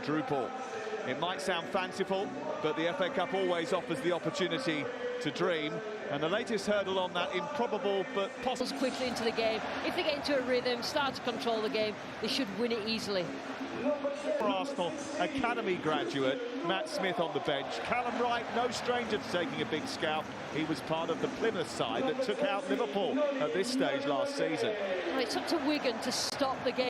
quadruple. It might sound fanciful, but the FA Cup always offers the opportunity to dream. And the latest hurdle on that improbable but possible. Quickly into the game. If they get into a rhythm, start to control the game, they should win it easily. For Arsenal, academy graduate Matt Smith on the bench. Callum Wright, no stranger to taking a big scalp. He was part of the Plymouth side that took out Liverpool at this stage last season. Well, it's up to Wigan to stop the game.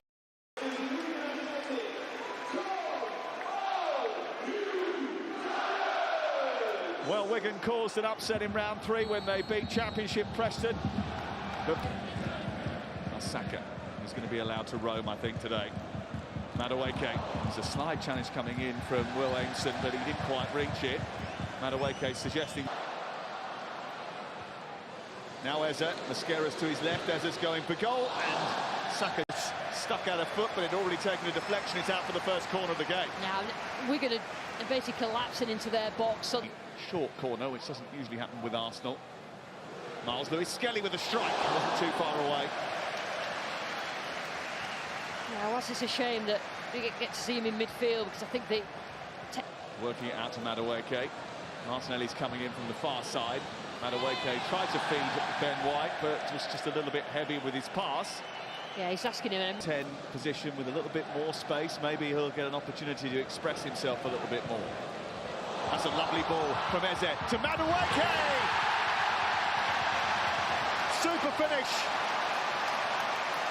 Well, Wigan caused an upset in round 3 when they beat Championship Preston. But Saka is going to be allowed to roam, I think, today. Madueke, there's a slide challenge coming in from Will Aimson, but he didn't quite reach it. Madueke suggesting. Now Eze, Mosquera's to his left, Eze's going for goal, and Saka's stuck out of foot, but he'd already taken a deflection. It's out for the first corner of the game. Now, Wigan are basically collapsing into their box. So short corner, which doesn't usually happen with Arsenal. Miles Lewis-Skelly with a strike, wasn't too far away. Yeah, well, it's a shame that we get to see him in midfield, because I think they... Working it out to Madueke. Martinelli's coming in from the far side. Madueke tried to feed Ben White, but was just a little bit heavy with his pass. Yeah, he's asking him. 10 position with a little bit more space. Maybe he'll get an opportunity to express himself a little bit more. That's a lovely ball from Eze to Madueke! Super finish.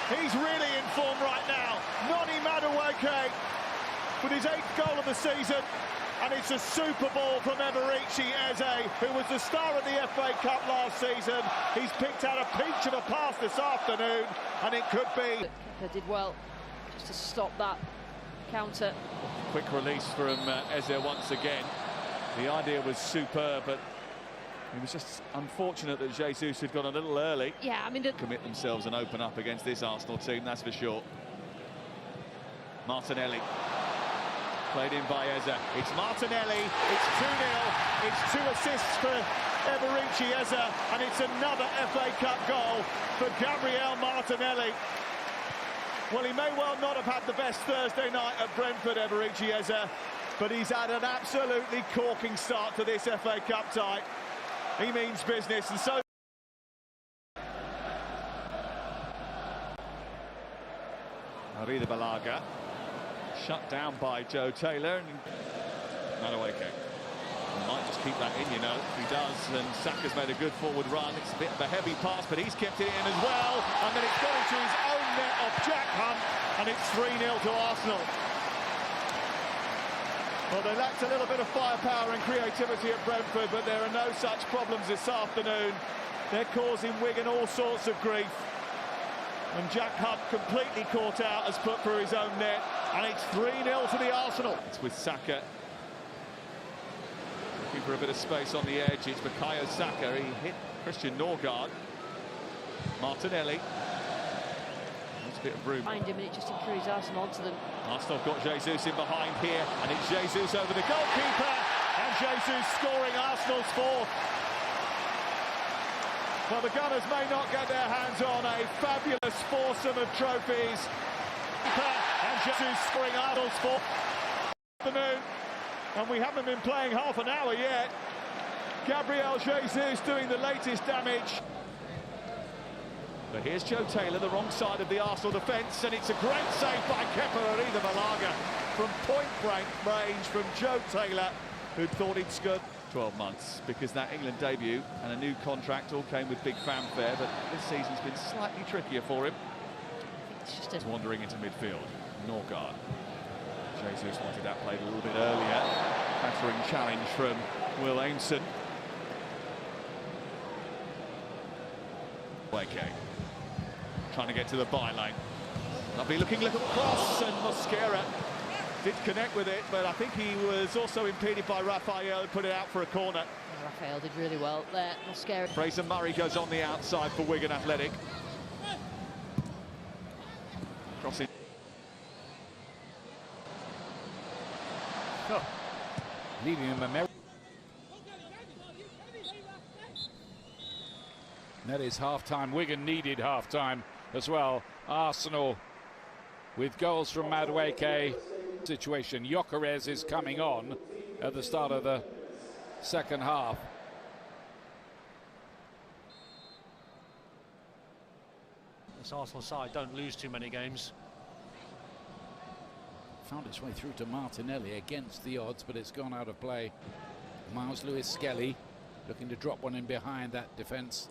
He's really in form right now. Noni Madueke with his 8th goal of the season. And it's a super ball from Eberechi Eze, who was the star of the FA Cup last season. He's picked out a peach of a pass this afternoon, and it could be. They did well just to stop that counter. Quick release from Eze once again. The idea was superb, but it was just unfortunate that Jesus had gone a little early. Yeah, I mean... Commit themselves and open up against this Arsenal team, that's for sure. Martinelli. Played in by Eze. It's Martinelli, it's 2-0, it's 2 assists for Eberechi Eze, and it's another FA Cup goal for Gabriel Martinelli. Well, he may well not have had the best Thursday night at Brentford, Eberechi Eze, but he's had an absolutely corking start to this FA Cup tie. He means business, and so... Arida Balaga. Shut down by Joe Taylor. Madueke might just keep that in, you know. He does, and Saka's made a good forward run. It's a bit of a heavy pass, but he's kept it in as well. And then it's gone into his own net off Jack Hunt, and it's 3-0 to Arsenal. Well, they lacked a little bit of firepower and creativity at Brentford, but there are no such problems this afternoon. They're causing Wigan all sorts of grief. And Jack Hunt, completely caught out, has put through his own net, and it's 3-0 to the Arsenal. It's with Saka. Looking for a bit of space on the edge. It's Bukayo Saka. He hit Christian Norgard. Martinelli. There's a bit of room. Behind him, and it just encourages Arsenal onto them. Arsenal have got Jesus in behind here, and it's Jesus over the goalkeeper, and Jesus scoring Arsenal's 4th. Well, the Gunners may not get their hands on a fabulous foursome of trophies. And Jesus scoring Arsenal's 4th afternoon. And we haven't been playing half an hour yet. Gabriel Jesus doing the latest damage. But here's Joe Taylor, the wrong side of the Arsenal defence, and it's a great save by Kepa Arrizabalaga from point-blank range from Joe Taylor, who'd thought he'd scored 12 months, because that England debut and a new contract all came with big fanfare, but this season's been slightly trickier for him. It's just wandering into midfield. Norgard. Jesus wanted that played a little bit earlier. Battering challenge from Will Aimson. Okay. Trying to get to the byline. Lovely looking little cross, and Mosquera did connect with it, but I think he was also impeded by Raphael, who put it out for a corner. Yeah, Raphael did really well there. Mosquera. Fraser Murray goes on the outside for Wigan Athletic. Crossing. Oh. Leaving him a memory. That is half-time. Wigan needed half-time as well. Arsenal with goals from Madueke situation. Gyökeres is coming on at the start of the second half. This Arsenal side don't lose too many games. Found its way through to Martinelli against the odds, but it's gone out of play. Miles Lewis-Skelly looking to drop one in behind that defence.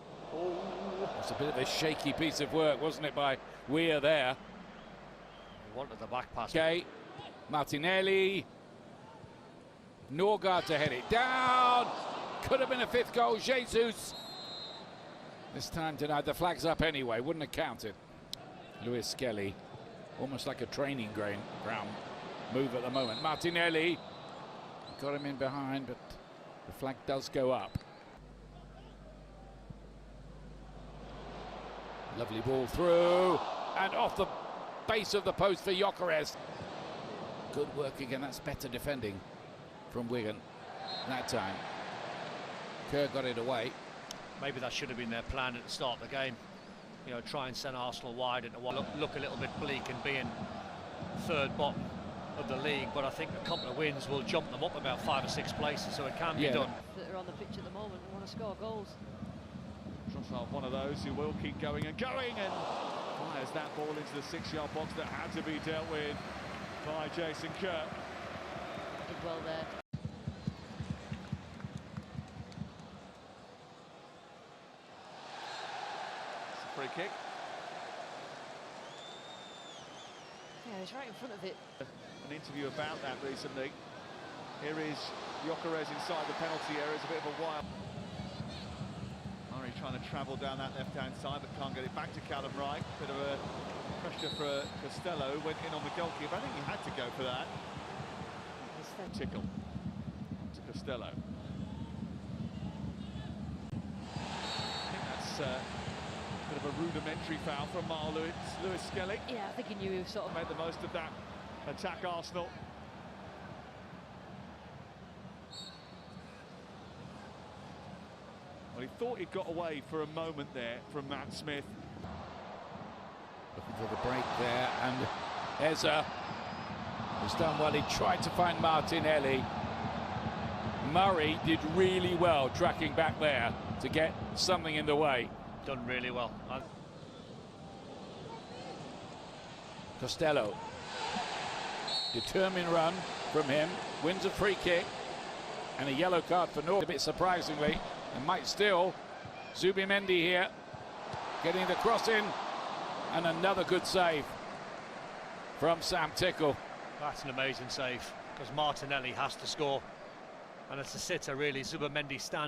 It's a bit of a shaky piece of work, wasn't it, by Weir there? He wanted the back pass. Okay, Martinelli. Norgard to head it down. Could have been a fifth goal. Jesus. This time denied. The flag's up anyway. Wouldn't have counted. Lewis-Skelly, almost like a training ground move at the moment. Martinelli got him in behind, but the flag does go up. Lovely ball through and off the base of the post for Gyökeres. Good work again. That's better defending from Wigan that time. Kerr got it away. Maybe that should have been their plan at the start of the game. You know, try and send Arsenal wide and look a little bit bleak and being third bottom of the league. But I think a couple of wins will jump them up about 5 or 6 places, so it can be done. That are on the pitch at the moment and want to score goals. Trossard, one of those who will keep going and fires that ball into the 6-yard box that had to be dealt with by Jason Kerr. Did well there. It's a free kick. Yeah, he's right in front of it. An interview about that recently. Here is Gyökeres inside the penalty area. It's a bit of a wild. Murray trying to travel down that left-hand side, but can't get it back to Callum Wright. Bit of a pressure for Costello. Went in on the goalkeeper. I think he had to go for that. Tickle to Costello. I think that's a bit of a rudimentary foul from Miles Lewis-Skelly. Yeah, I think he knew he was sort of Made the most of that attack, Arsenal. Well, he thought he'd got away for a moment there from Matt Smith. Looking for the break there, and Eza has done well. He tried to find Martinelli. Murray did really well tracking back there to get something in the way. Done really well. Costello, determined run from him, wins a free kick and a yellow card for North, a bit surprisingly, and might still. Zubimendi here, getting the cross in, and another good save from Sam Tickle. That's an amazing save, because Martinelli has to score, and it's a sitter really. Zubimendi stands